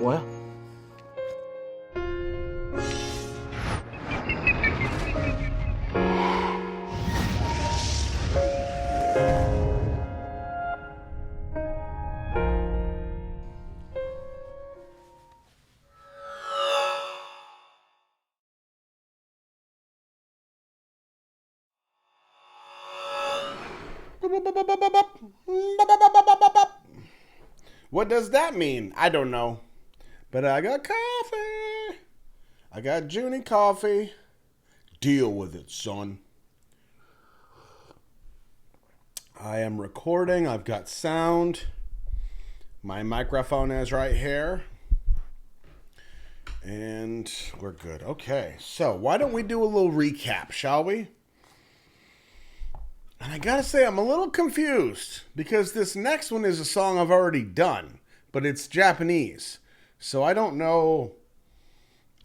Ouais. What does that mean? I don't know. But I got coffee. I got Junie coffee. Deal with it, son. I am recording. I've got sound. My microphone is right here. And we're good. Okay, so why don't we do a little recap, shall we? And I gotta say, I'm a little confused because this next one is a song I've already done, but it's Japanese. So I don't know.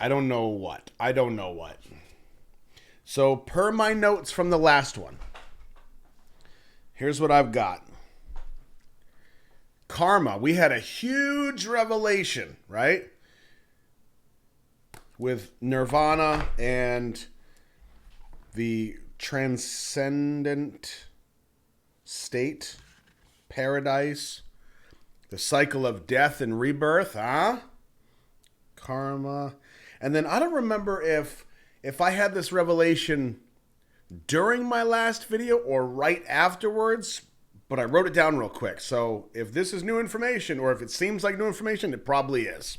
I don't know what. So, per my notes from the last one, here's what I've got. Karma. We had a huge revelation, right? With Nirvana and the transcendent state, paradise, the cycle of death and rebirth, huh? Karma. And then I don't remember if I had this revelation during my last video or right afterwards, but I wrote it down real quick. So if this is new information or if it seems like new information, it probably is.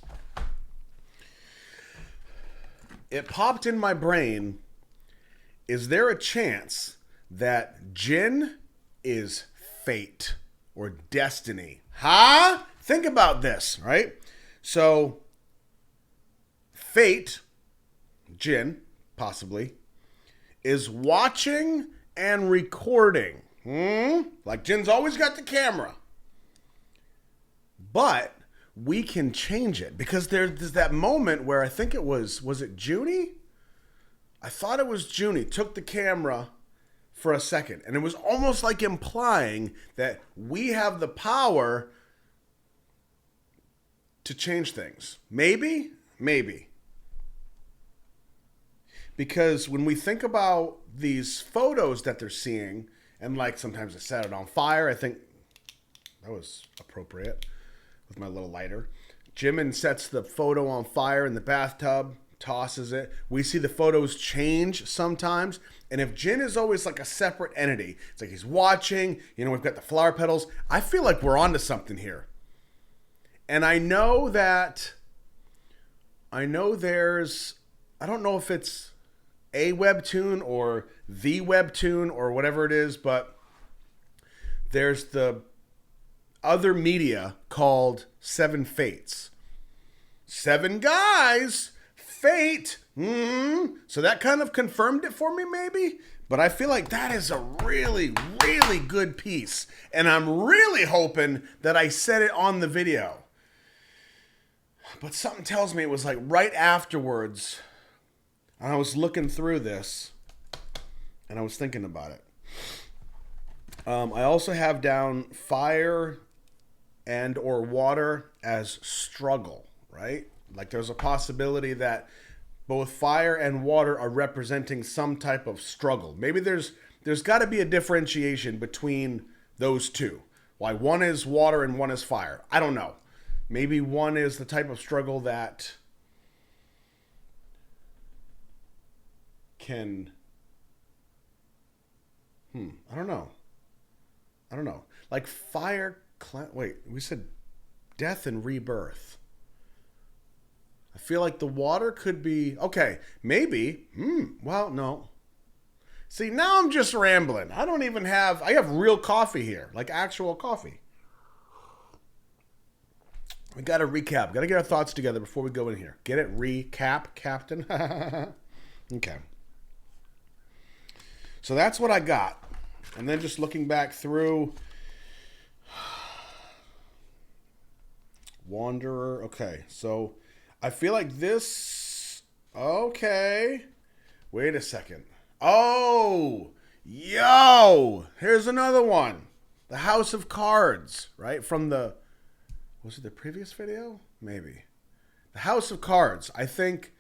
It popped in my brain. Is there a chance that Jin is fate or destiny? Huh? Think about this, right? So, fate, Jin, possibly, is watching and recording. Like Jin's always got the camera. But we can change it because there's that moment where I think it was it Junie? I thought it was Junie took the camera for a second, and it was almost like implying that we have the power to change things. Maybe. Because when we think about these photos that they're seeing, and like sometimes they set it on fire, I think that was appropriate with my little lighter. Jimin sets the photo on fire in the bathtub, tosses it. We see the photos change sometimes. And if Jin is always like a separate entity, it's like he's watching, we've got the flower petals. I feel like we're onto something here. And I know there's, I don't know if it's a webtoon or the webtoon or whatever it is, but there's the other media called Seven Fates. 7 guys, fate. So that kind of confirmed it for me, maybe. But I feel like that is a really, really good piece. And I'm really hoping that I said it on the video. But something tells me it was like right afterwards. And I was looking through this. And I was thinking about it. I also have down fire and or water as struggle, right? Like there's a possibility that both fire and water are representing some type of struggle. Maybe there's got to be a differentiation between those two. Why one is water and one is fire. I don't know. Maybe one is the type of struggle that can... I don't know. Like fire... Wait, we said death and rebirth. I feel like the water could be... Okay, maybe. Well, no. See, now I'm just rambling. I have real coffee here. Like actual coffee. We got to recap. Got to get our thoughts together before we go in here. Get it? Recap, Captain? Okay. So that's what I got. And then just looking back through... Wanderer. Okay, so I feel like this... Okay. Wait a second. Oh! Yo! Here's another one. The House of Cards, right? From the... Was it the previous video? Maybe. The House of Cards. I think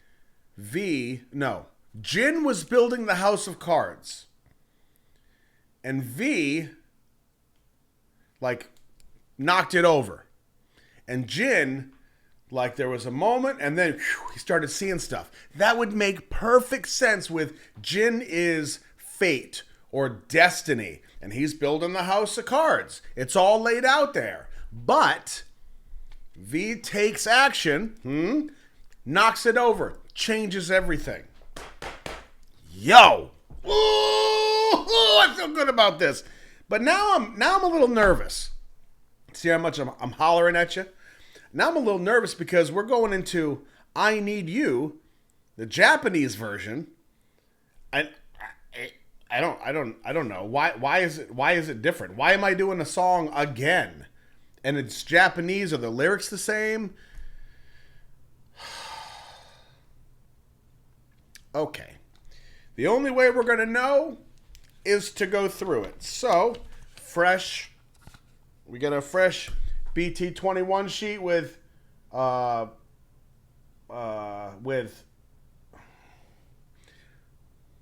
Jin was building the House of Cards. And V, like, knocked it over. And Jin, like, there was a moment, and then he started seeing stuff. That would make perfect sense with Jin is fate or destiny. And he's building the House of Cards. It's all laid out there. But V takes action, knocks it over, changes everything. Yo! Ooh, I feel good about this. But now I'm a little nervous. See how much I'm hollering at you? Now I'm a little nervous because we're going into I Need You, the Japanese version. I don't know. Why is it different? Why am I doing a song again? And it's Japanese. Are the lyrics the same? Okay. The only way we're going to know is to go through it. So, we got a fresh BT21 sheet with I'm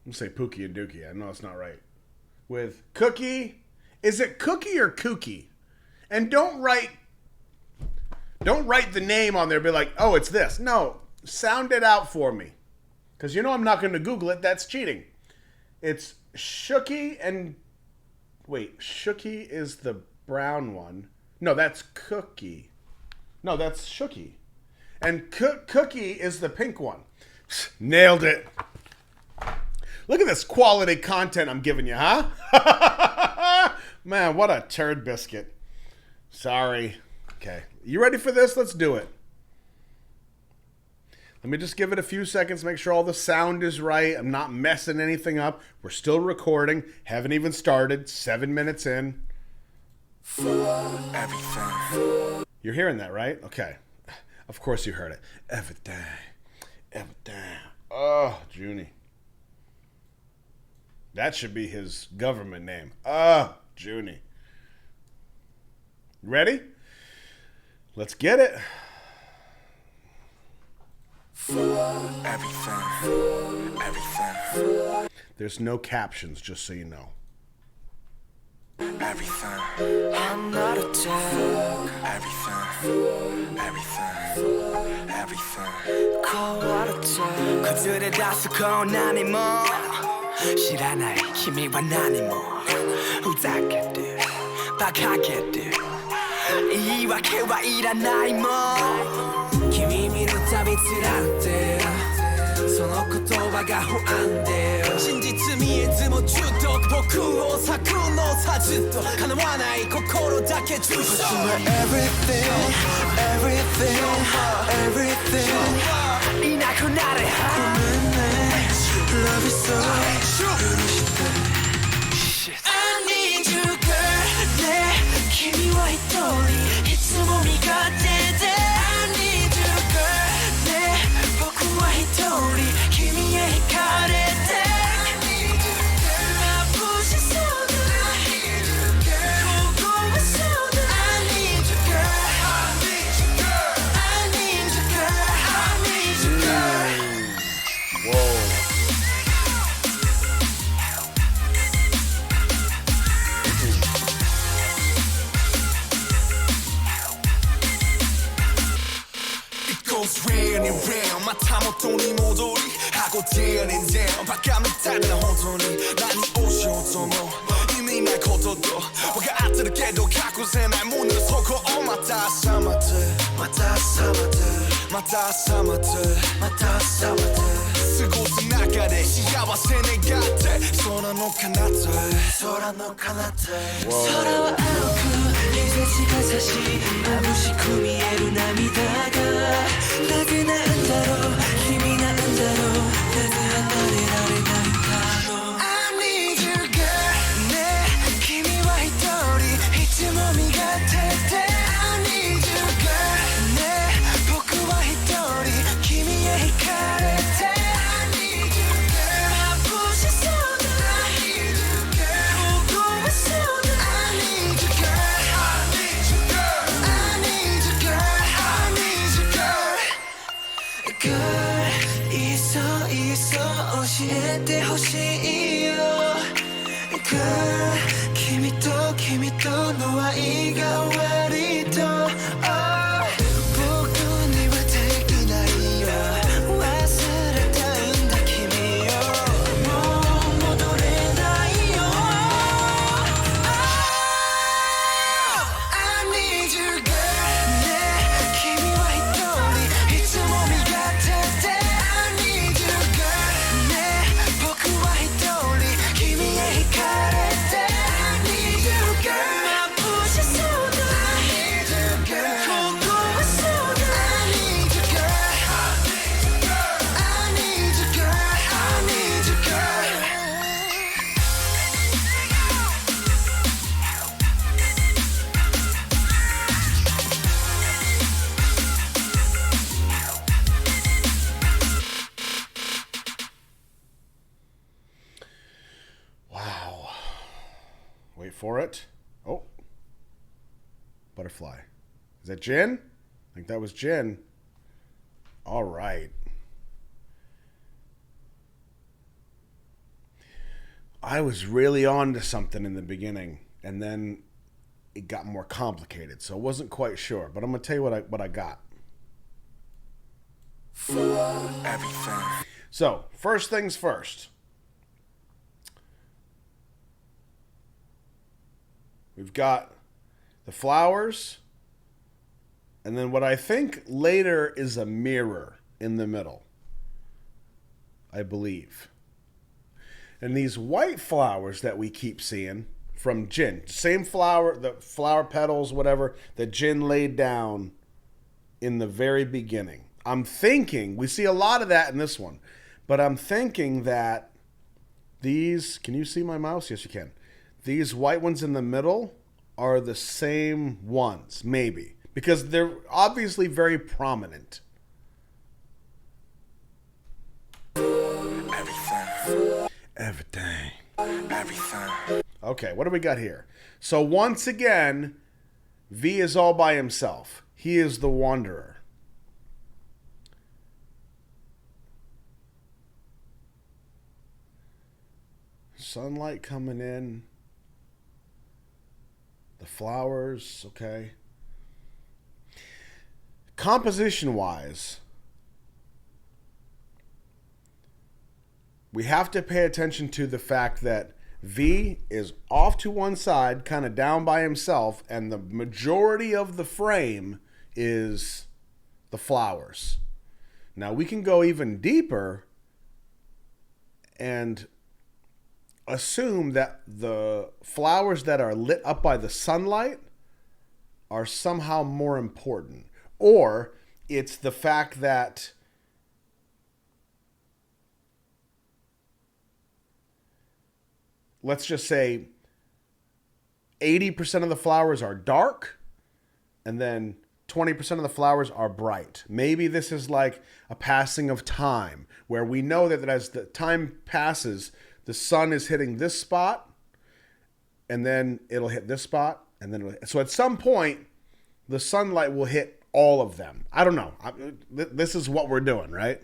gonna say Pookie and Dookie. I know it's not right. With Cookie. Is it Cookie or Kookie? And don't write the name on there. Be like, oh, it's this. No, sound it out for me. Because you know I'm not going to Google it. That's cheating. It's Shooky and... Wait, Shooky is the brown one. No, that's Cookie. No, that's Shooky. And Cookie is the pink one. Nailed it. Look at this quality content I'm giving you, huh? Man, what a turd biscuit. Sorry. Okay. You ready for this? Let's do it. Let me just give it a few seconds, make sure all the sound is right. I'm not messing anything up. We're still recording. Haven't even started. 7 minutes in. Everything. You're hearing that, right? Okay. Of course you heard it. Everything. Everything. Oh, Junie. That should be his government name. Oh, Junie. Ready? Let's get it. Everything. There's no captions, just so you know. Everything. I'm not a joke. Everything. Call what a joke. 崩れ出すこう何も知らない君は何もふざけて馬鹿げて言い訳はいらないもん君見るたびつらってその言葉が不安で真実見えずもずっと僕を咲くのさずっと叶わない心だけ重視 Everything いなくなれごめんね Love is so 許して I need you girl ね君は一人いつも味方で I need you girl ね僕は一人君へ惹かれて I need you girl 眩しそうだ I need you girl ここはそうだ I need you girl I need you girl I need you girl Whoa Rain and rain また元に戻り箱手に全バカみたいな本当に何をしようとも意味ないことと分かってるけど隠せないものそこをまた朝までまた朝までまた朝までまた朝まで過ごす中で幸せ願って空の彼方へ空の彼方へ空は青く日差しが差し眩しく見える涙がなぜなんだろう君なんだろうなぜ離れられないんだろう I need you girl ね君は一人いつも身勝手で I need you girl ね僕は一人君へ惹かれて I need you girl 眩しそうだ I need you girl ここはそうだ I need you girl I need you girl I need you girl I need you girl えてほしいよ君との愛が割と、僕にはできないよ忘れたんだ君よもう戻れないよ、I need you girl ねえ君は一人いつも見がてて I need you girl ねえ僕は一人君へ惹かれて I need you girl 眩しそうだ I need you girl ここはそうだ I need you girl I need you girl I need you girl Wow. Wait for it. Oh. Butterfly. Is that Jin? I think that was Jin. All right. I was really on to something in the beginning, and then it got more complicated, so I wasn't quite sure. But I'm going to tell you what I got. Everything. So, first things first. We've got the flowers, and then what I think later is a mirror in the middle, I believe. And these white flowers that we keep seeing from Jin, same flower, the flower petals, whatever, that Jin laid down in the very beginning. I'm thinking, we see a lot of that in this one, but I'm thinking that these, can you see my mouse? Yes, you can. These white ones in the middle are the same ones, maybe, because they're obviously very prominent. Everything. Okay, what do we got here? So once again, V is all by himself. He is the wanderer. Sunlight coming in. The flowers, okay. Composition-wise, we have to pay attention to the fact that V is off to one side, kind of down by himself, and the majority of the frame is the flowers. Now, we can go even deeper and assume that the flowers that are lit up by the sunlight are somehow more important. Or it's the fact that let's just say 80% of the flowers are dark and then 20% of the flowers are bright. Maybe this is like a passing of time where we know that as the time passes, the sun is hitting this spot, and then it'll hit this spot, and then so at some point, the sunlight will hit all of them. I don't know. This is what we're doing, right?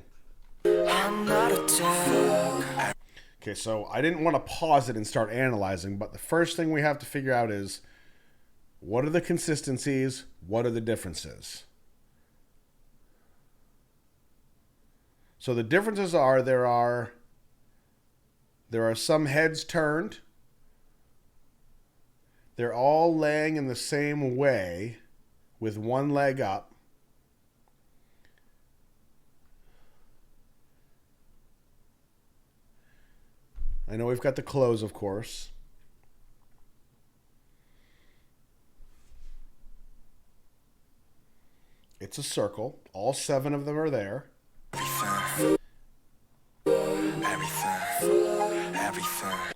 Okay, so I didn't want to pause it and start analyzing, but the first thing we have to figure out is, what are the consistencies? What are the differences? So the differences are there are some heads turned. They're all laying in the same way with one leg up. I know we've got the clothes, of course. It's a circle. All 7 of them are there. Everything.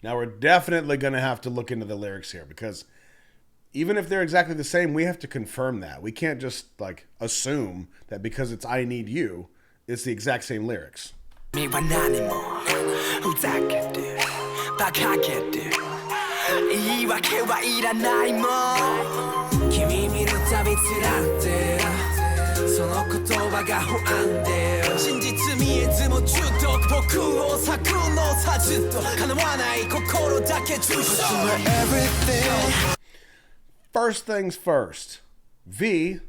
Now we're definitely going to have to look into the lyrics here, because even if they're exactly the same, we have to confirm that. We can't just like assume that because it's I Need You, it's the exact same lyrics. 蜜つらってその言葉が不安で真実見えずも中毒僕を咲くのさずっと叶わない心だけ重視 First things first, V,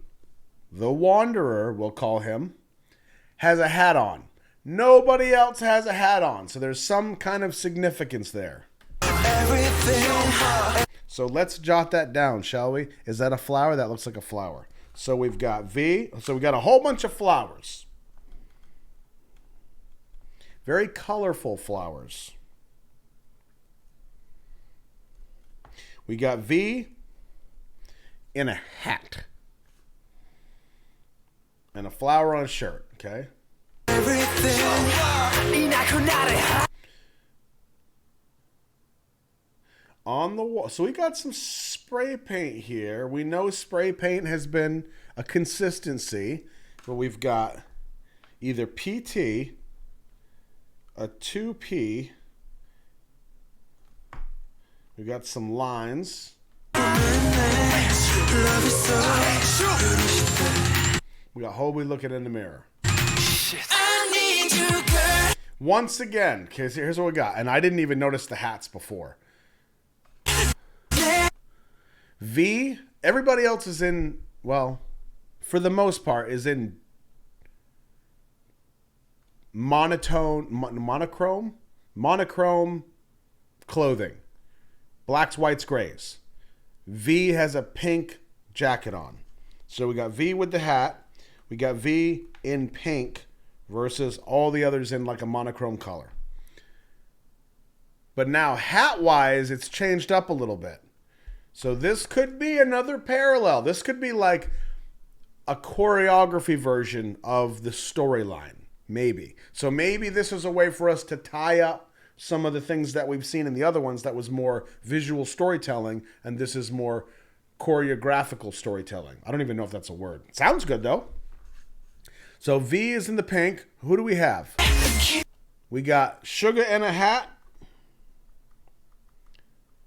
the Wanderer, we'll call him, has a hat on. Nobody else has a hat on, so there's some kind of significance there. So let's jot that down, shall we? Is that a flower? That looks like a flower. So we've got V. So we've got a whole bunch of flowers. Very colorful flowers. We got V in a hat. And a flower on a shirt, okay? On the wall. So we got some spray paint here. We know spray paint has been a consistency, but we've got either PT, a 2P. We got some lines. We got Hobie looking in the mirror. Once again, okay, so here's what we got. And I didn't even notice the hats before. V, everybody else is in, well, for the most part, is in monochrome clothing. Blacks, whites, grays. V has a pink jacket on. So we got V with the hat. We got V in pink versus all the others in like a monochrome color. But now hat-wise, it's changed up a little bit. So this could be another parallel. This could be like a choreography version of the storyline, maybe. So maybe this is a way for us to tie up some of the things that we've seen in the other ones that was more visual storytelling, and this is more choreographical storytelling. I don't even know if that's a word. Sounds good, though. So V is in the pink. Who do we have? We got Sugar in a hat.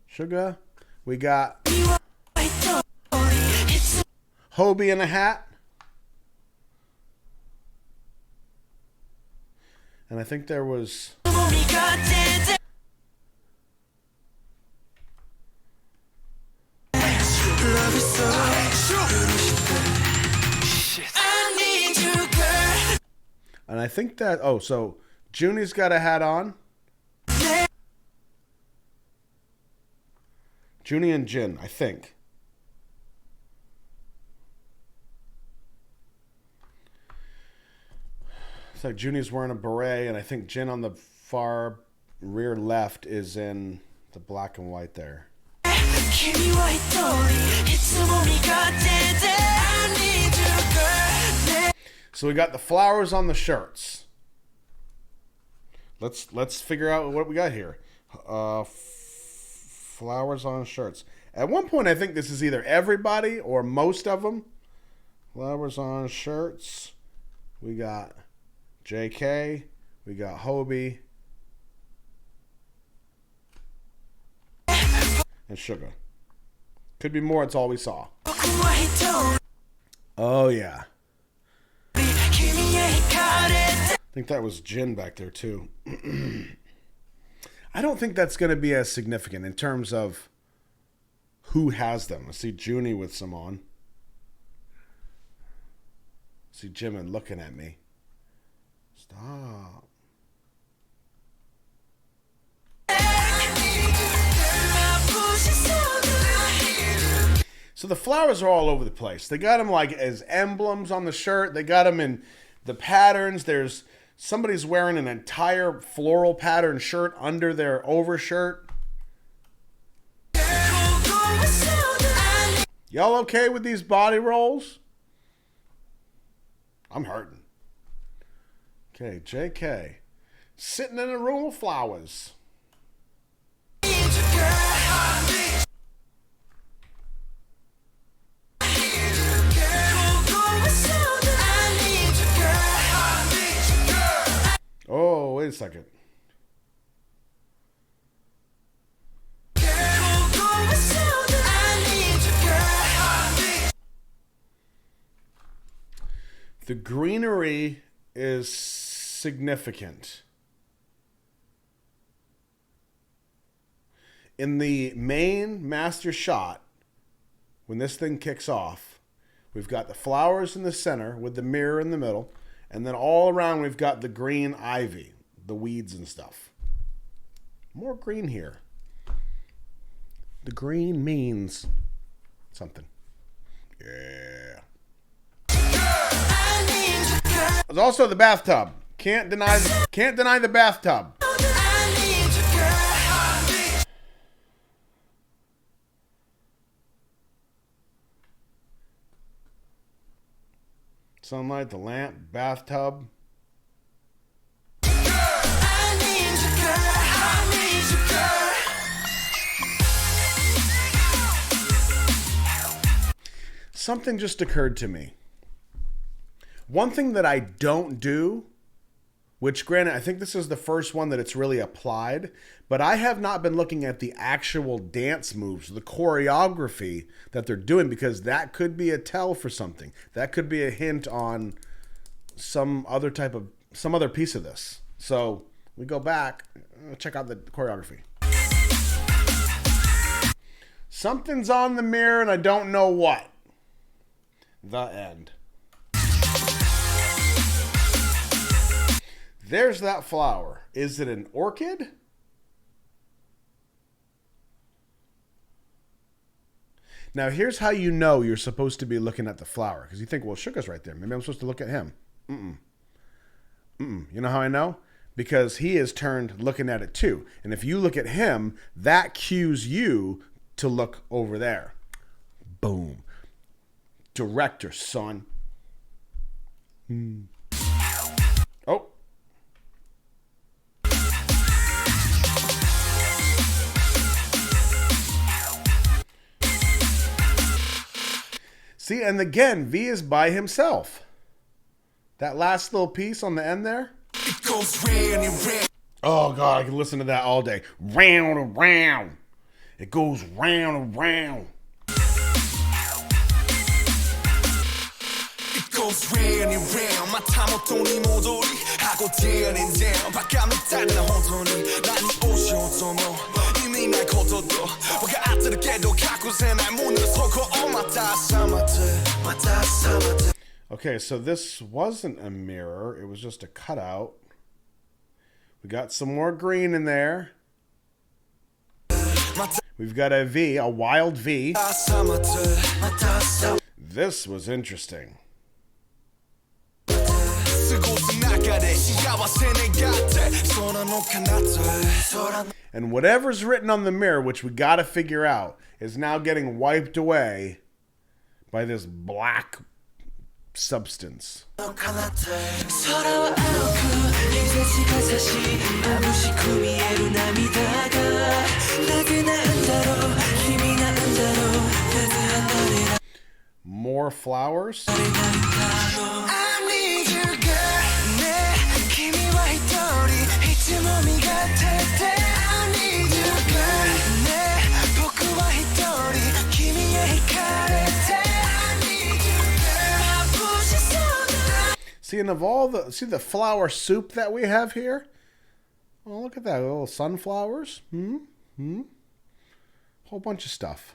Sugar. We got Hobie in a hat. And I think there was... And I think that... Oh, so Junie's got a hat on. Junie and Jin, I think. It's like Junie's wearing a beret, and I think Jin on the far rear left is in the black and white there. So we got the flowers on the shirts. Let's figure out what we got here. Flowers on shirts. At one point, I think this is either everybody or most of them. Flowers on shirts. We got JK. We got Hobie. And Sugar. Could be more. It's all we saw. Oh, yeah. I think that was Jin back there, too. I don't think that's going to be as significant in terms of who has them. I see Junie with some on. I see Jimin looking at me. Stop. So the flowers are all over the place. They got them like as emblems on the shirt. They got them in the patterns. There's... Somebody's wearing an entire floral pattern shirt under their overshirt. Y'all okay with these body rolls? I'm hurting. Okay, JK. Sitting in a room of flowers. Oh, wait a second. The greenery is significant. In the main master shot, when this thing kicks off, we've got the flowers in the center with the mirror in the middle, and then all around we've got the green ivy, the weeds and stuff. More green here. The green means something. Yeah. There's also the bathtub. Can't deny the bathtub. Sunlight, the lamp, bathtub. Something just occurred to me. One thing that I don't do, which granted, I think this is the first one that it's really applied, but I have not been looking at the actual dance moves, the choreography that they're doing, because that could be a tell for something. That could be a hint on some other piece of this. So we go back, check out the choreography. Something's on the mirror and I don't know what. The end. There's that flower. Is it an orchid? Now, here's how you know you're supposed to be looking at the flower. Because you think, well, Sugar's right there. Maybe I'm supposed to look at him. You know how I know? Because he is turned looking at it too. And if you look at him, that cues you to look over there. Boom. Director, son. Oh. See, and again, V is by himself. That last little piece on the end there. It goes round and round. Oh, God, I can listen to that all day. Round and round. It goes round and round. It goes round and round. My time on Tony Modori. I go down and down. 바감을 따르는 혼돈이 난 오셔도 뭐 이미 날 거둬도 뭐가 아뜨럽게도 가꾸세 날 문을 서고 Okay, so this wasn't a mirror. It was just a cutout. We got some more green in there. We've got a V, a wild V. This was interesting. And whatever's written on the mirror, which we got to figure out, is now getting wiped away by this black substance. More flowers. See, and of all the the flower soup that we have here. Oh, look at that, little sunflowers. Whole bunch of stuff.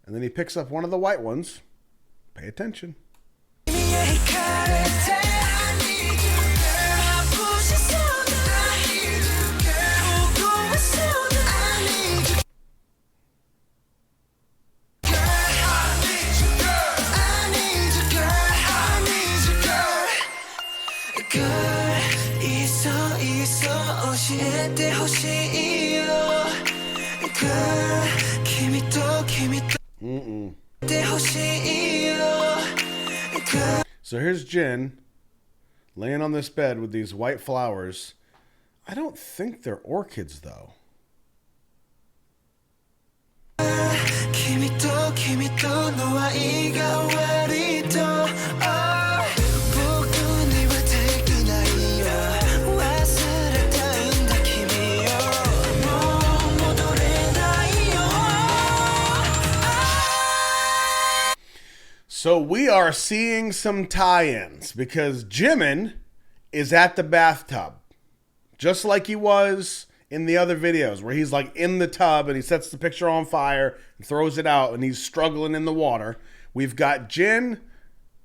And then he picks up one of the white ones. Pay attention. So here's Jin laying on this bed with these white flowers. I don't think they're orchids, though. So we are seeing some tie-ins because Jimin is at the bathtub, just like he was in the other videos where he's like in the tub and he sets the picture on fire and throws it out and he's struggling in the water. We've got Jin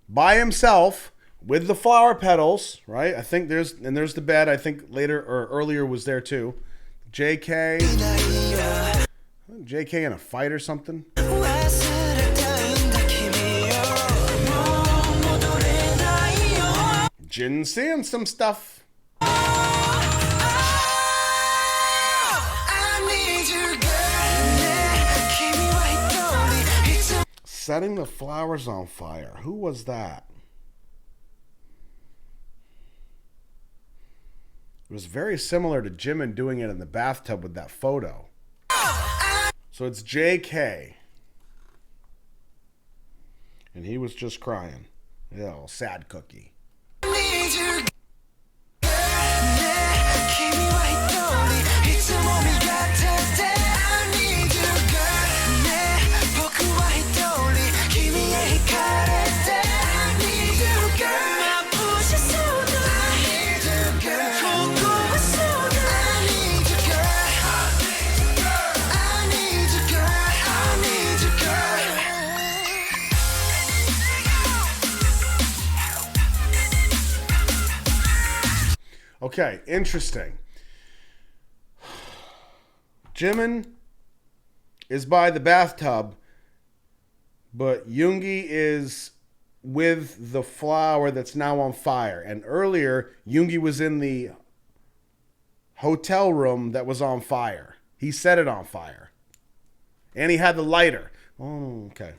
by himself with the flower petals, right? I think there's the bed. I think later or earlier was there too. JK in a fight or something. Jin seeing some stuff. Setting the flowers on fire. Who was that? It was very similar to Jimin doing it in the bathtub with that photo. So it's JK. And he was just crying. Yeah, sad cookie. Okay, interesting. Jimin is by the bathtub, but Yoongi is with the flower that's now on fire. And earlier, Yoongi was in the hotel room that was on fire. He set it on fire. And he had the lighter. Oh, okay.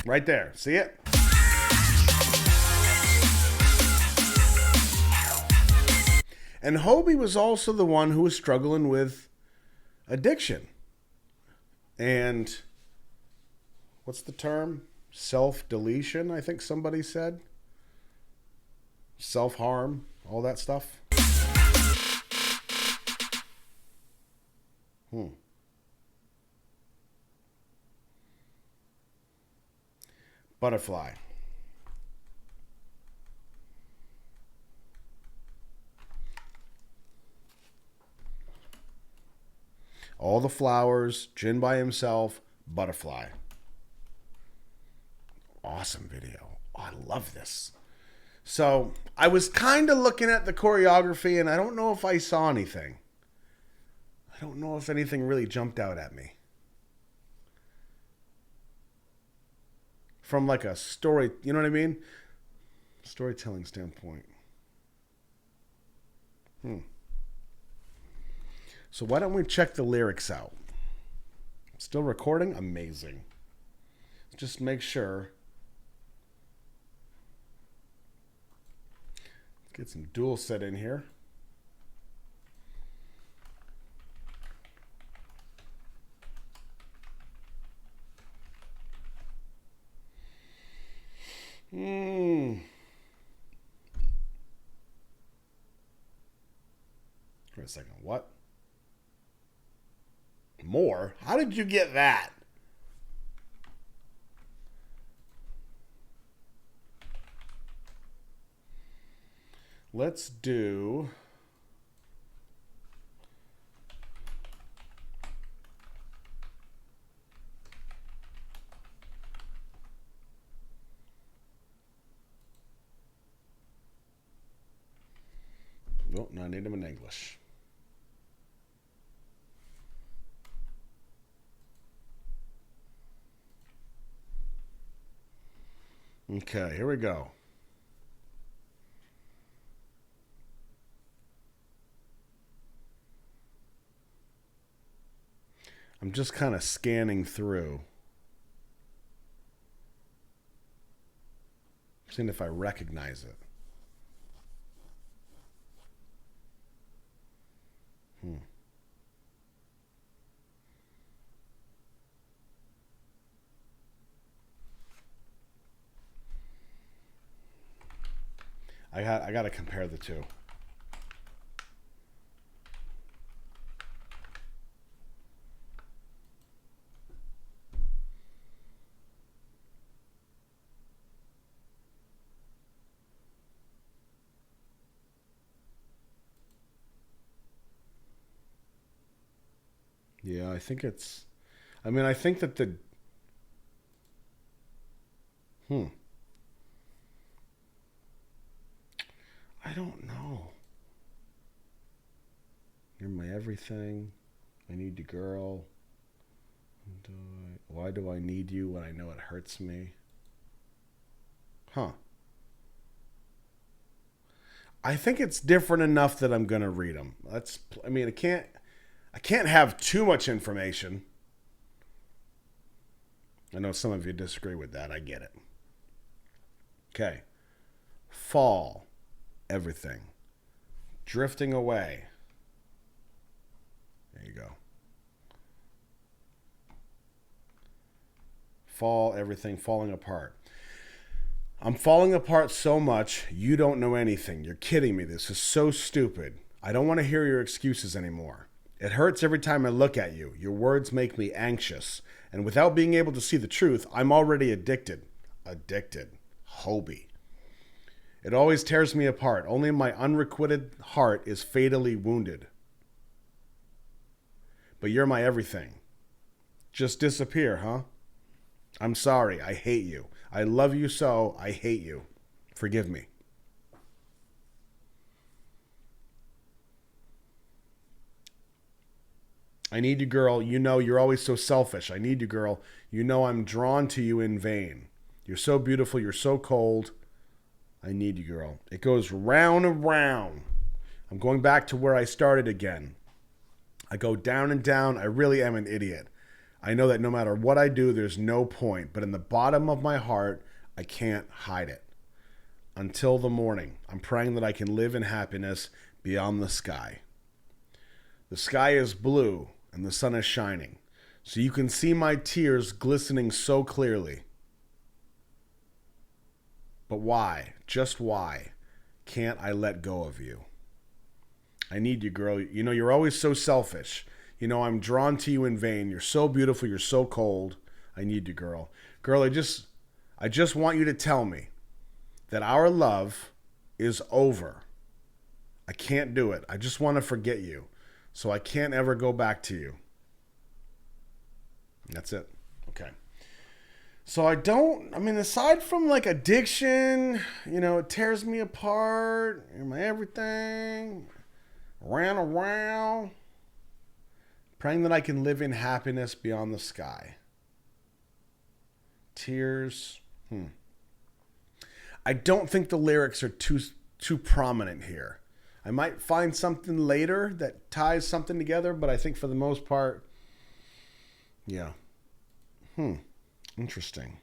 Right there. See it? And Hobie was also the one who was struggling with addiction. And what's the term? Self-deletion, I think somebody said. Self-harm, all that stuff. Butterfly. All the flowers, Jin by himself, butterfly. Awesome video. Oh, I love this. So I was kind of looking at the choreography and I don't know if I saw anything. I don't know if anything really jumped out at me. From like a story, you know what I mean? Storytelling standpoint. So why don't we check the lyrics out? Still recording? Amazing. Just make sure. Let's get some dual set in here. Wait a second. What? More? How did you get that? Let's do... Nope, no, I need them in English. Okay, here we go. I'm just kind of scanning through. Seeing if I recognize it. I got to compare the two. Yeah, I think it's... I mean, I think that the... I don't know. You're my everything. I need you, girl. Why do I need you when I know it hurts me? Huh. I think it's different enough that I'm gonna read them. I mean, I can't have too much information. I know some of you disagree with that. I get it. Okay. Fall. Everything. Drifting away. There you go. Fall, everything falling apart. I'm falling apart so much, you don't know anything. You're kidding me. This is so stupid. I don't want to hear your excuses anymore. It hurts every time I look at you. Your words make me anxious. And without being able to see the truth, I'm already addicted. Addicted. Hobie. It always tears me apart. Only my unrequited heart is fatally wounded. But you're my everything. Just disappear, huh? I'm sorry. I hate you. I love you so. I hate you. Forgive me. I need you, girl. You know you're always so selfish. I need you, girl. You know I'm drawn to you in vain. You're so beautiful. You're so cold. I need you, girl. It goes round and round. I'm going back to where I started again. I go down and down. I really am an idiot. I know that no matter what I do, there's no point. But in the bottom of my heart, I can't hide it. Until the morning, I'm praying that I can live in happiness beyond the sky. The sky is blue and the sun is shining, so you can see my tears glistening so clearly. But why, just why, can't I let go of you? I need you, girl. You know, you're always so selfish. You know, I'm drawn to you in vain. You're so beautiful. You're so cold. I need you, girl. Girl, I just want you to tell me that our love is over. I can't do it. I just want to forget you. So I can't ever go back to you. That's it. Okay. So aside from like addiction, you know, it tears me apart. You're my everything. Around. Praying that I can live in happiness beyond the sky. Tears. I don't think the lyrics are too prominent here. I might find something later that ties something together, but I think for the most part, yeah. Interesting.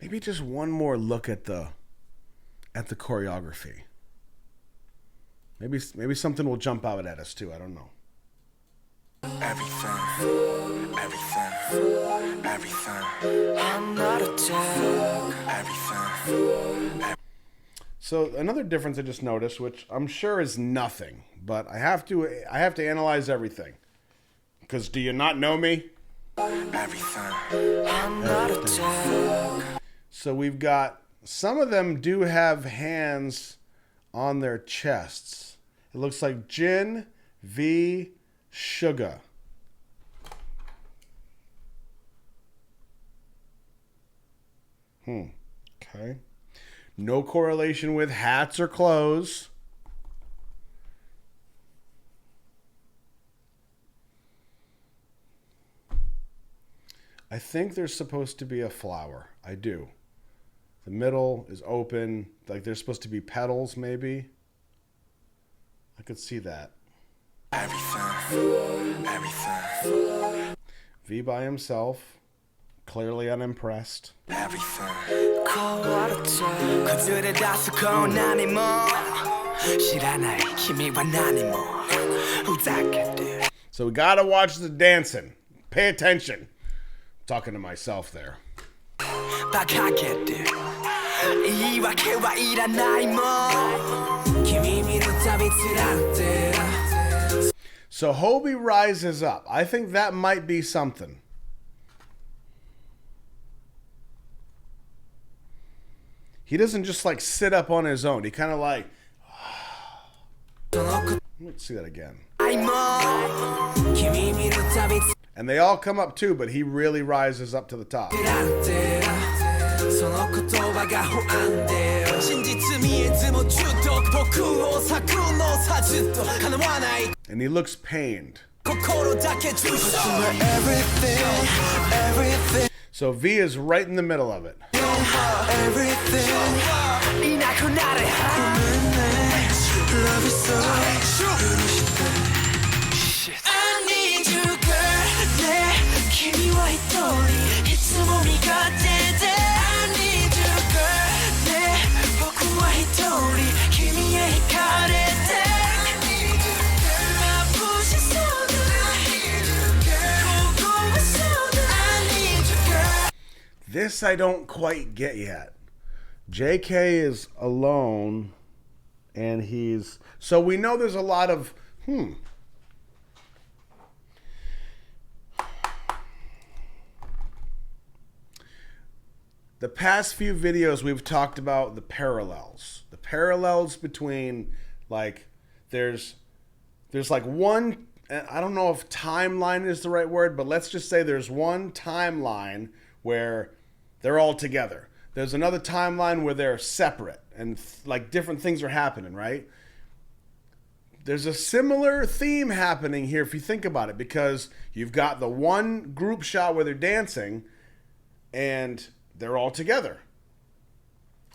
Maybe just one more look at the choreography. Maybe something will jump out at us too. I don't know. Everything. I'm not a dog. Everything. So another difference I just noticed, which I'm sure is nothing, but I have to analyze everything. Because do you not know me? Everything. I'm not a dog. So we've got, some of them do have hands on their chests. It looks like Jin, V, Suga. Okay. No correlation with hats or clothes. I think there's supposed to be a flower. I do. The middle is open. Like there's supposed to be petals, maybe. I could see that. Everything. V by himself. Clearly unimpressed. So we gotta watch the dancing. Pay attention. I'm talking to myself there. So Hobie rises up. I think that might be something. He doesn't just like sit up on his own. He kind of like. Let's see that again. And they all come up too, but he really rises up to the top. And he looks pained. So V is right in the middle of it. This I don't quite get yet. JK is alone, and he's... So we know there's a lot of... The past few videos we've talked about the parallels. The parallels between, like, there's like one... I don't know if timeline is the right word, but let's just say there's one timeline where they're all together. There's another timeline where they're separate and like different things are happening, right? There's a similar theme happening here if you think about it, because you've got the one group shot where they're dancing and they're all together.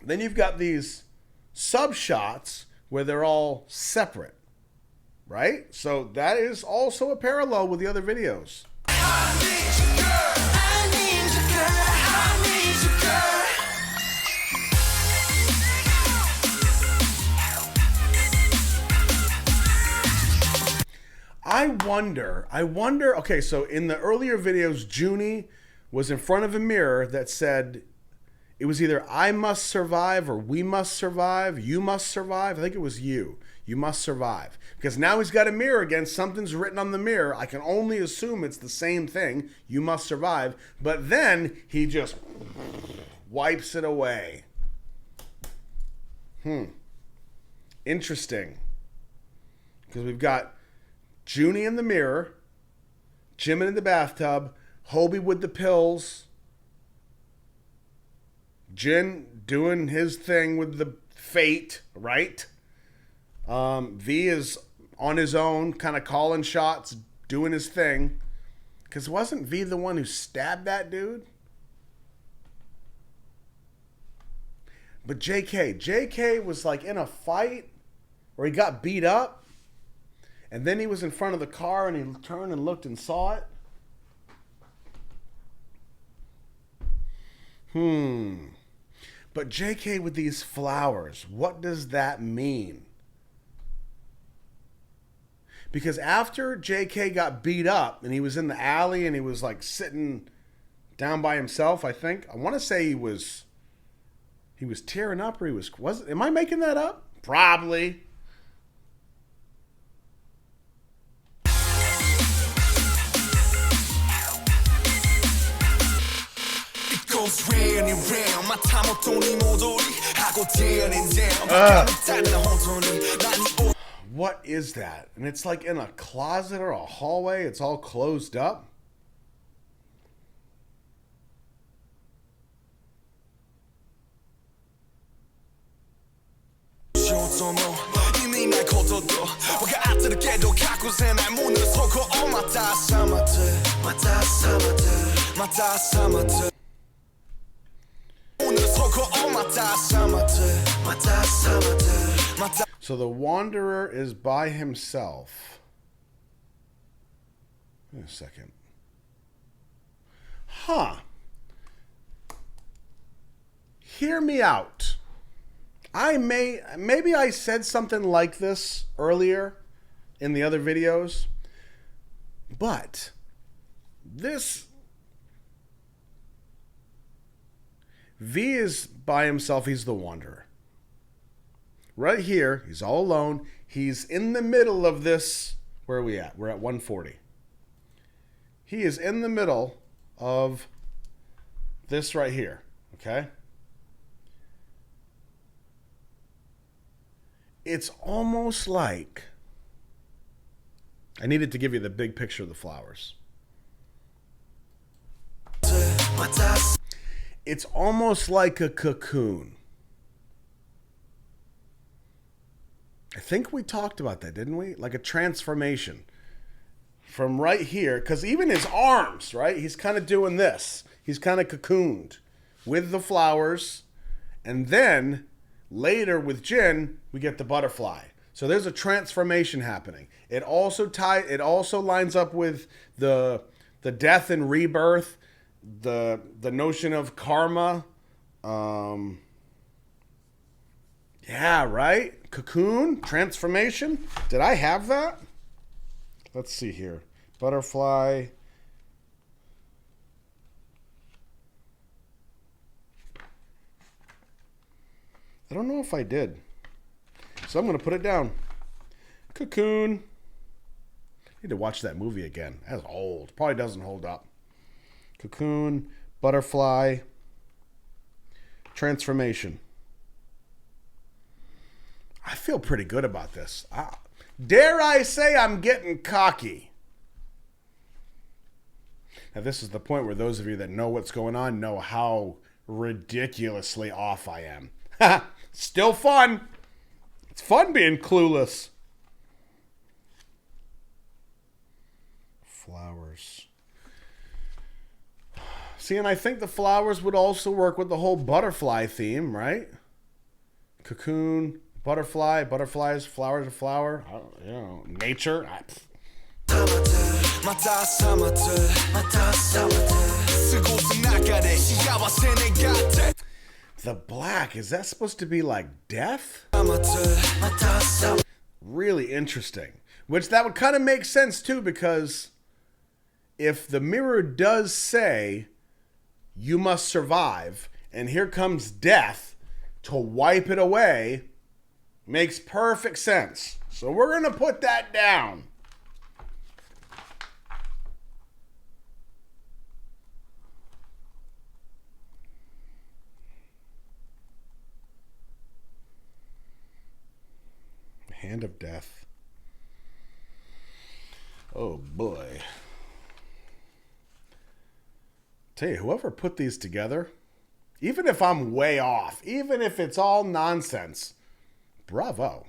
Then you've got these sub shots where they're all separate, right? So that is also a parallel with the other videos. I wonder, okay, so in the earlier videos, Junie was in front of a mirror that said, it was either I must survive or we must survive, you must survive. I think it was you must survive. Because now he's got a mirror again, something's written on the mirror. I can only assume it's the same thing, you must survive. But then he just wipes it away. Interesting. Because we've got Junie in the mirror, Jimin in the bathtub, Hobie with the pills, Jin doing his thing with the fate, right? V is on his own, kind of calling shots, doing his thing. Because wasn't V the one who stabbed that dude? But JK was like in a fight where he got beat up. And then he was in front of the car and he turned and looked and saw it. But JK with these flowers, what does that mean? Because after JK got beat up and he was in the alley and he was like sitting down by himself, I think. I want to say he was tearing up, or am I making that up? Probably. What is that? And it's like in a closet or a hallway. It's all closed up. So the Wanderer is by himself. Wait a second. Hear me out. Maybe I said something like this earlier in the other videos, but this V is by himself. He's the Wanderer. Right here, he's all alone. He's in the middle of this Where are we at? We're at 140. He is in the middle of this right here, okay? It's almost like... I needed to give you the big picture of the flowers. It's almost like a cocoon. I think we talked about that, didn't we? Like a transformation. From right here, because even his arms, right? He's kind of doing this. He's kind of cocooned with the flowers. And then later with Jin, we get the butterfly. So there's a transformation happening. It also lines up with the death and rebirth, the notion of karma. Yeah, right? Cocoon, transformation. Did I have that? Let's see here. Butterfly. I don't know if I did. So I'm going to put it down. Cocoon. I need to watch that movie again. That's old. Probably doesn't hold up. Cocoon. Butterfly. Transformation. I feel pretty good about this. Dare I say I'm getting cocky. Now, this is the point where those of you that know what's going on know how ridiculously off I am. Still fun. It's fun being clueless. Flowers. See, and I think the flowers would also work with the whole butterfly theme, right? Cocoon, butterfly, butterflies, flowers, a flower. Nature. The black, is that supposed to be like death? Really interesting. Which that would kind of make sense too, because if the mirror does say you must survive, and here comes death to wipe it away, makes perfect sense. So we're going to put that down. Hand of death. Oh boy. Tell you, whoever put these together, even if I'm way off, even if it's all nonsense, bravo.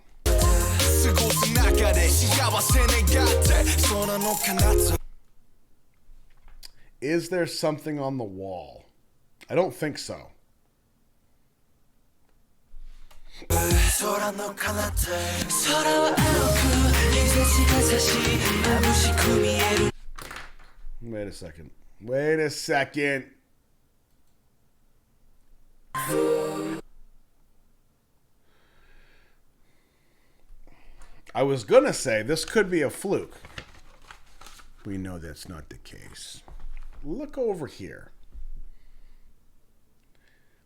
Is there something on the wall? I don't think so. Wait a second. Wait a second. I was gonna say this could be a fluke. We know that's not the case. Look over here.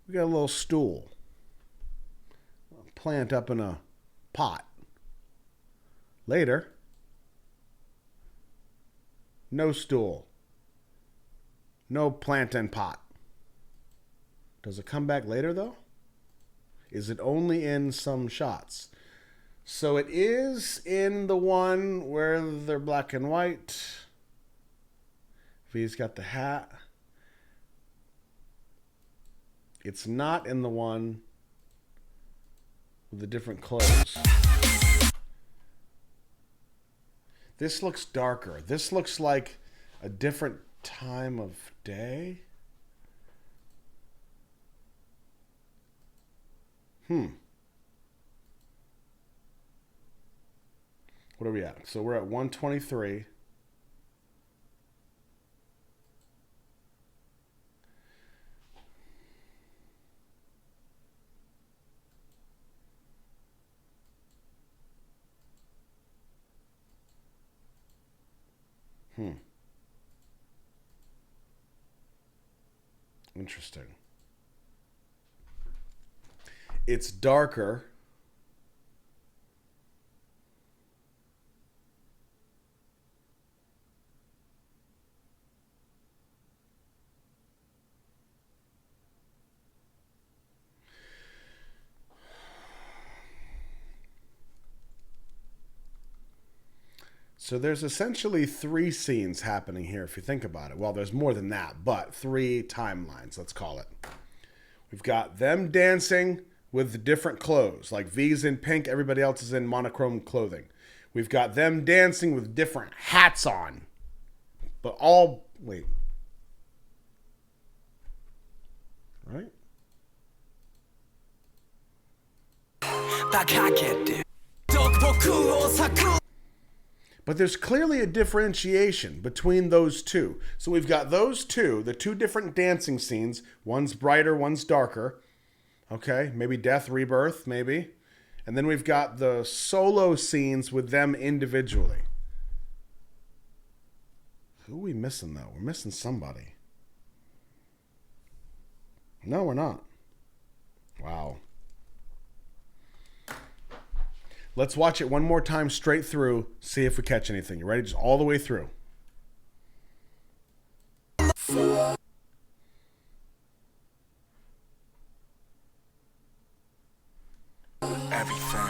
We got a little stool. A plant up in a pot. Later. No stool. No plant and pot. Does it come back later though? Is it only in some shots? So it is in the one where they're black and white. V's got the hat. It's not in the one with the different clothes. This looks darker. This looks like a different time of day. What are we at? So we're at 123. Interesting. It's darker. So there's essentially 3 scenes happening here if you think about it. Well, there's more than that, but 3 timelines, let's call it. We've got them dancing with different clothes, like V's in pink, everybody else is in monochrome clothing. We've got them dancing with different hats on. But all, wait. Right? But there's clearly a differentiation between those two. So we've got those two, the 2 different dancing scenes. One's brighter, one's darker. Okay, maybe death, rebirth, maybe. And then we've got the solo scenes with them individually. Who are we missing, though? We're missing somebody. No, we're not. Wow. Let's watch it one more time straight through, see if we catch anything. You ready? Just all the way through. Everything.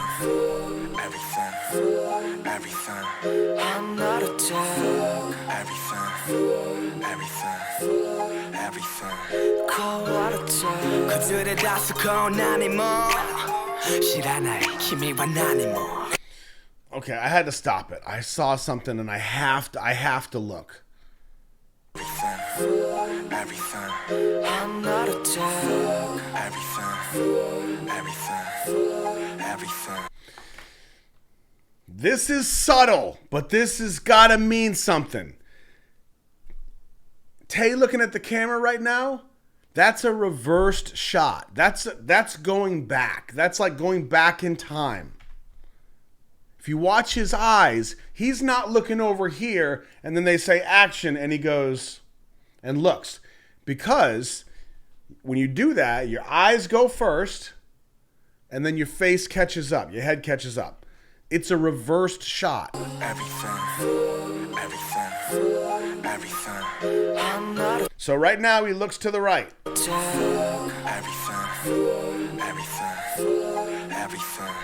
I'm not a joke. Everything. Call what a joke. 그들의 다소거운 나니 뭐 싫어하나요 힘이와 나니 뭐. Okay, I had to stop it. I saw something and I have to look. Everything. I'm not a joke. Everything. This is subtle, but this has got to mean something. Tay looking at the camera right now, that's a reversed shot. That's going back. That's like going back in time. If you watch his eyes, he's not looking over here and then they say action and he goes and looks. Because when you do that, your eyes go first and then your face catches up, your head catches up. It's a reversed shot. Everything. So right now he looks to the right. Everything.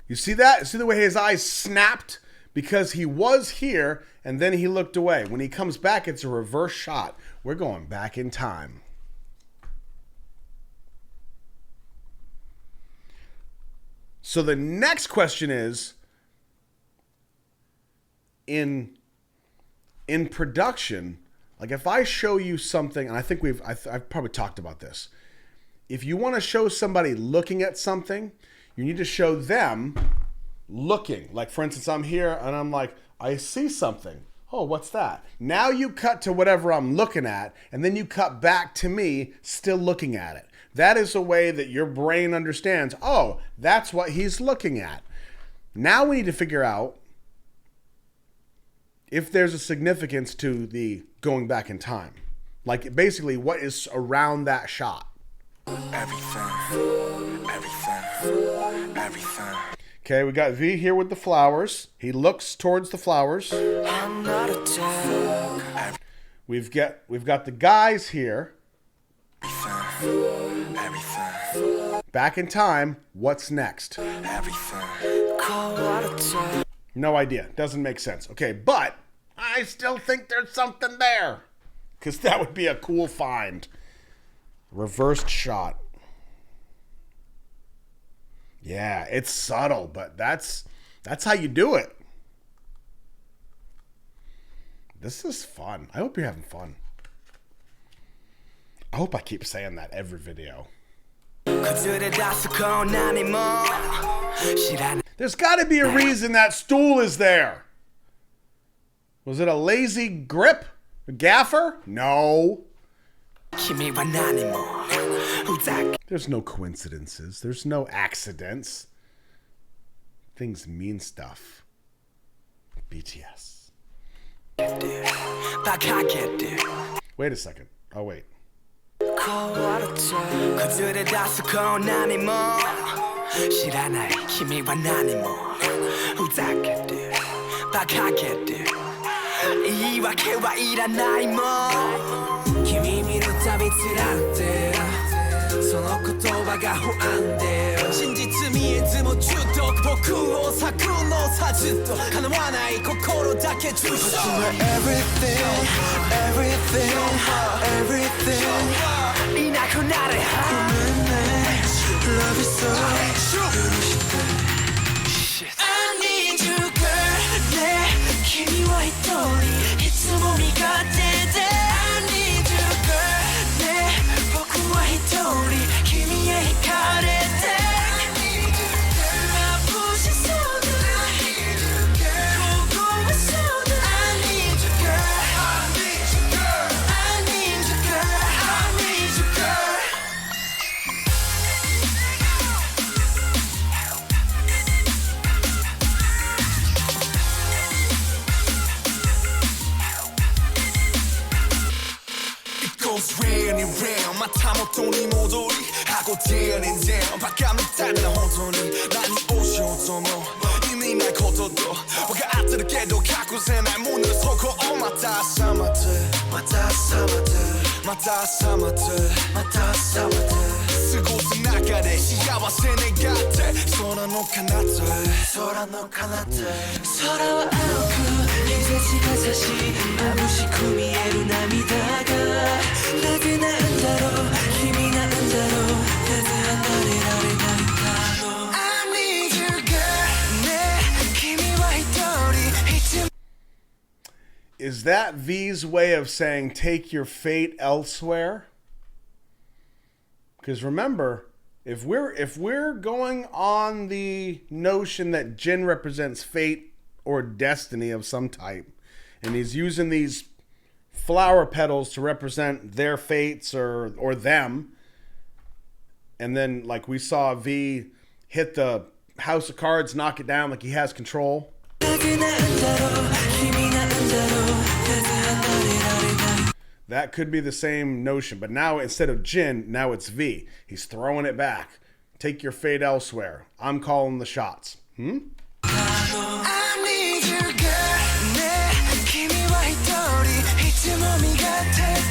You see that? See the way his eyes snapped? Because he was here and then he looked away. When he comes back, it's a reverse shot. We're going back in time. So the next question is, in production, like if I show you something, and I think I've probably talked about this. If you want to show somebody looking at something, you need to show them looking. Like for instance, I'm here and I'm like, I see something. Oh, what's that? Now you cut to whatever I'm looking at, and then you cut back to me still looking at it. That is a way that your brain understands, oh, that's what he's looking at. Now we need to figure out if there's a significance to the going back in time. Like basically what is around that shot. Everything. Okay, we got V here with the flowers. He looks towards the flowers. I'm not a joke. We've got the guys here. Everything. Back in time, what's next? Everything. Call what a joke. No idea. Doesn't make sense. Okay, but I still think there's something there. Because that would be a cool find. Reversed shot. Yeah, it's subtle, but that's how you do it. This is fun. I hope you're having fun. I hope I keep saying that every video. There's got to be a reason that stool is there. Was it a lazy grip? A gaffer? No. There's no coincidences. There's no accidents. Things mean stuff. BTS. Wait a second. Oh, wait. 사진도 하나와 나의心だけ주소 Everything, everything, everything 이 낳고 나를 Love is so I need you girl 내君は一人いつも味方で I need you girl 내僕は一人君へ惹かれて I need you girl 마부시 소드 I need you girl 고고한 소드 I need you girl I need you girl I need you girl I need you girl goes round and round また元に戻り하고 down and down 바감을 따라 혼돈이 난 옷이 어쩌면 이미 날 거둬도 뭐가 아뜨럽게도 가꾸세 날 문을 서고 마타 사마트 마타 사마트 마타 사마트 마타 사마트 쓰고서 나가래 시야와세 내 곁에空の彼方空の彼方空は青く日差しが差し眩しく見える涙がなぜなんだろう君なんだろうなぜ離れられないんだろう I need you girl ね君は一人いつも Is that V's way of saying take your fate elsewhere? Because remember, if we're going on the notion that Jin represents fate or destiny of some type, and he's using these flower petals to represent their fates or them, and then like we saw V hit the house of cards, knock it down like he has control. That could be the same notion, but now instead of Jin, now it's V. He's throwing it back. Take your fate elsewhere. I'm calling the shots. I need you girl 내君は一人いつも味方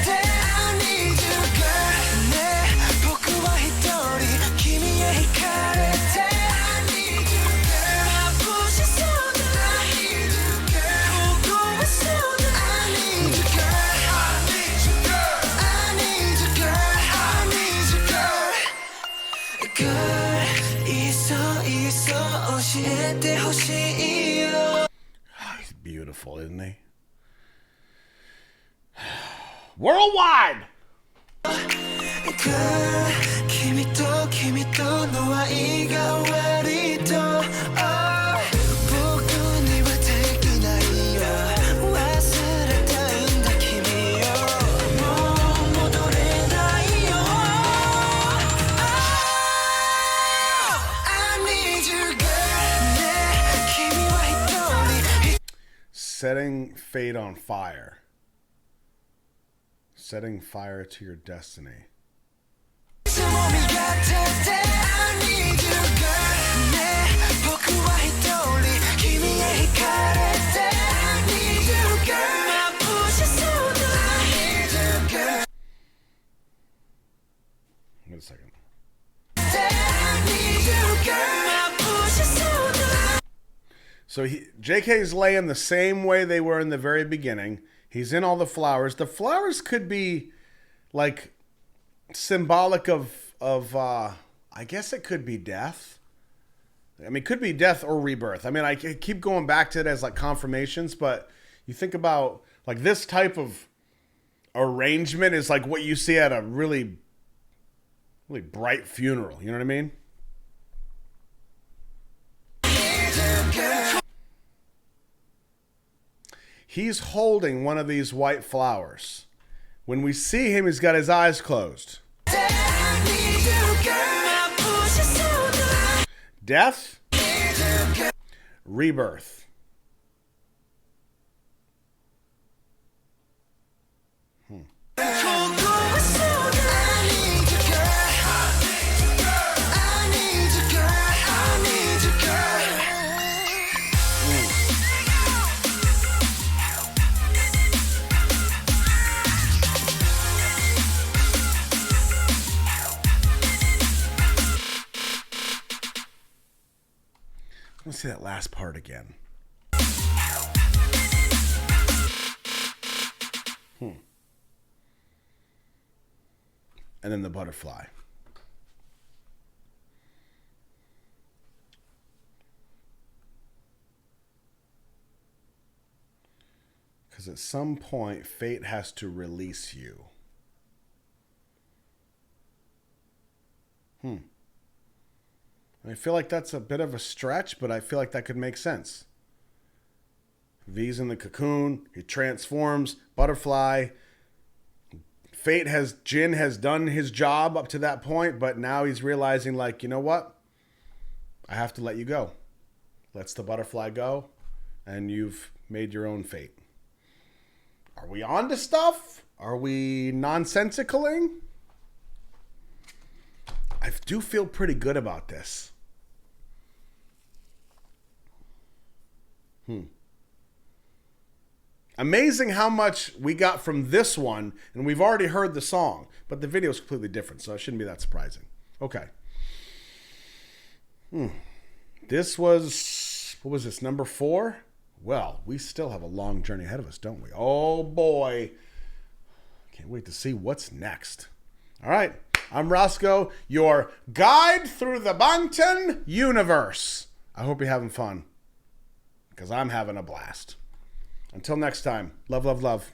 で I need you girl 내僕は一人君へ惹かれて I need you girl 마부시 소드 I need you girl 고고한 소드 I need you girl I need you girl I need you girl I need you girl girl 있어教えてほしいよ He's beautiful, isn't he? Worldwide! Girl, 君との愛が割と僕にはできないよ忘れたいんだ君よもう戻れないよ I need you girl ね君は一人 Setting fate on fire. Setting fire to your destiny. いつも味方で I need you girl ね僕は一人君へ惹かれて I need you girl 眩しそうだ I need you girl Wait a second. I need you girl 眩しそうだ So JK's laying the same way they were in the very beginning. He's in all the flowers. The flowers could be like symbolic of I guess it could be death. I mean, it could be death or rebirth. I mean, I keep going back to it as like confirmations, but you think about like this type of arrangement is like what you see at a really, really bright funeral. You know what I mean? He's holding one of these white flowers. When we see him, he's got his eyes closed. Death, rebirth. Let's see that last part again. And then the butterfly. Because at some point, fate has to release you. I feel like that's a bit of a stretch, but I feel like that could make sense. V's in the cocoon. He transforms. Butterfly. Jin has done his job up to that point, but now he's realizing, like, you know what? I have to let you go. Lets the butterfly go, and you've made your own fate. Are we on to stuff? Are we nonsensicaling? I do feel pretty good about this. Amazing how much we got from this one, and we've already heard the song, but the video is completely different, so it shouldn't be that surprising. Okay. This was, what was this, number 4? Well, we still have a long journey ahead of us, don't we? Oh, boy. Can't wait to see what's next. All right. I'm Roscoe, your guide through the Bangtan universe. I hope you're having fun, because I'm having a blast. Until next time, love, love, love.